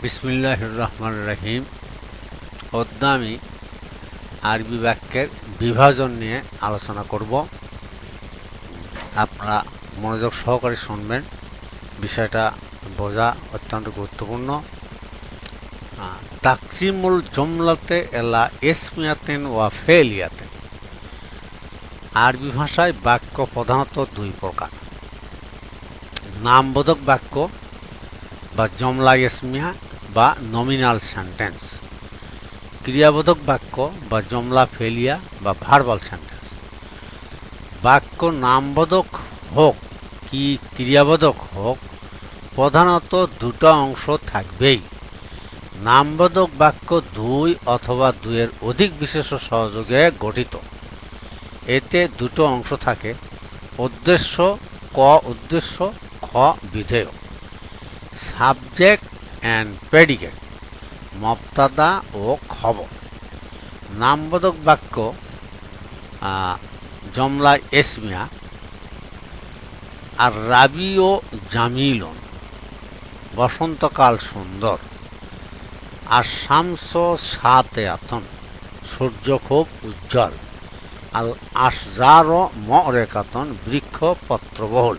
বিসমিল্লাহির রহমানির রহিম। আমি আরবি বাক্যের বিভাজন নিয়ে আলোচনা করব। আপনারা মনোযোগ সহকারে শুনবেন, বিষয়টা বোঝা অত্যন্ত গুরুত্বপূর্ণ। তাকসিমুল জমলাতে এলা ইসমিয়াতিন ওয়া ফেলিয়াতিন। আরবি ভাষায় বাক্য প্রধানত দুই প্রকার: নামবোধক বাক্য বা জমলা ইসমিয়া বা নমিনাল সেন্টেন্স, ক্রিয়াবোধক বাক্য বা জমলা ফেলিয়া বা ভার্বাল সেন্টেন্স। বাক্য নামবোধক হোক কি ক্রিয়াবোধক হোক, প্রধানত দুটো অংশ থাকবেই। নামবোধক বাক্য দুই অথবা দুইয়ের অধিক বিশেষ্য সহযোগে গঠিত। এতে দুটো অংশ থাকে: উদ্দেশ্য ক উদ্দেশ্য, খ বিধেয়। সাবজেক্ট অ্যান্ড প্রেডিকেট, মুবতাদা ও খবর। নামবোধক বাক্য জমলা ইসমিয়া: আর রাবি ও জামিলুন, বসন্তকাল সুন্দর। আর শামস সাতেয়াতুন, সূর্য খুব উজ্জ্বল। আল আশজার মরেকাতুন, বৃক্ষ পত্রবহুল।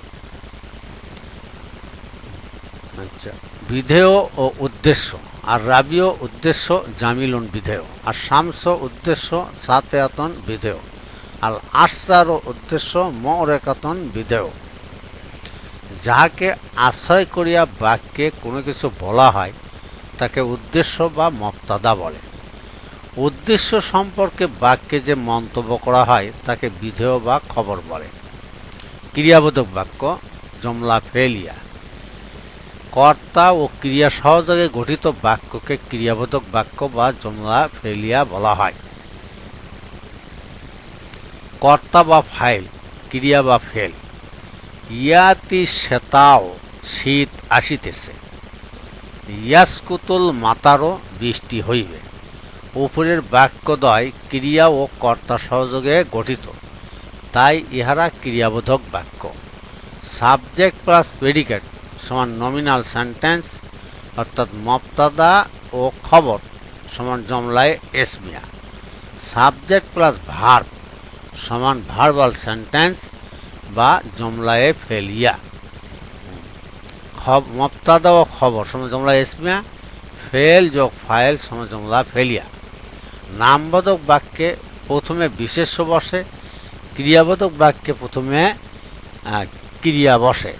বিধেয় ও উদ্দেশ্য: আর রাবিও উদ্দেশ্য, জামিলুন বিধেয়। আর শামস উদ্দেশ্য, সাতেয়াতুন বিধেয়। আল আশজার উদ্দেশ্য, মরেকাতুন বিধেয়। যাহাকে আশ্রয় করিয়া বাক্যে কোনো কিছু বলা হয় তাকে উদ্দেশ্য বা মুবতাদা বলে। উদ্দেশ্য সম্পর্কে বাক্যে যে মন্তব্য করা হয় তাকে বিধেয় বা খবর বলে। ক্রিয়াবোধক বাক্য জমলা ফেলিয়া: কর্তা ও ক্রিয়া সহযোগে গঠিত বাক্যকে ক্রিয়াবোধক বাক্য বা জমলা ফেলিয়া বলা হয়। কর্তা বা ফাইল, ক্রিয়া বা ফেল: ইয়াতি শ্বেতাও, শীত আসিতেছে। ইয়াসকুতুল মাতারও, বৃষ্টি হইবে। উপরের বাক্যদ্বয় ক্রিয়া ও কর্তা সহযোগে গঠিত, তাই ইহারা ক্রিয়াবোধক বাক্য। সাবজেক্ট প্লাস প্রেডিকেট সমান নমিনাল সেন্টেন্স, অর্থাৎ মুবতাদা ও খবর সমান জমলায় ইসমিয়া। সাবজেক্ট প্লাস ভার্ব সমান ভার্বাল সেন্টেন্স বা জমলায় ফেলিয়া। মুবতাদা ও খবর সমান জমলা ইসমিয়া, ফেল যোগ ফাইল সমান জমলা ফেলিয়া। নামবোধক বাক্যে প্রথমে বিশেষ্য বসে, ক্রিয়াবোধক বাক্যে প্রথমে ক্রিয়া বসে।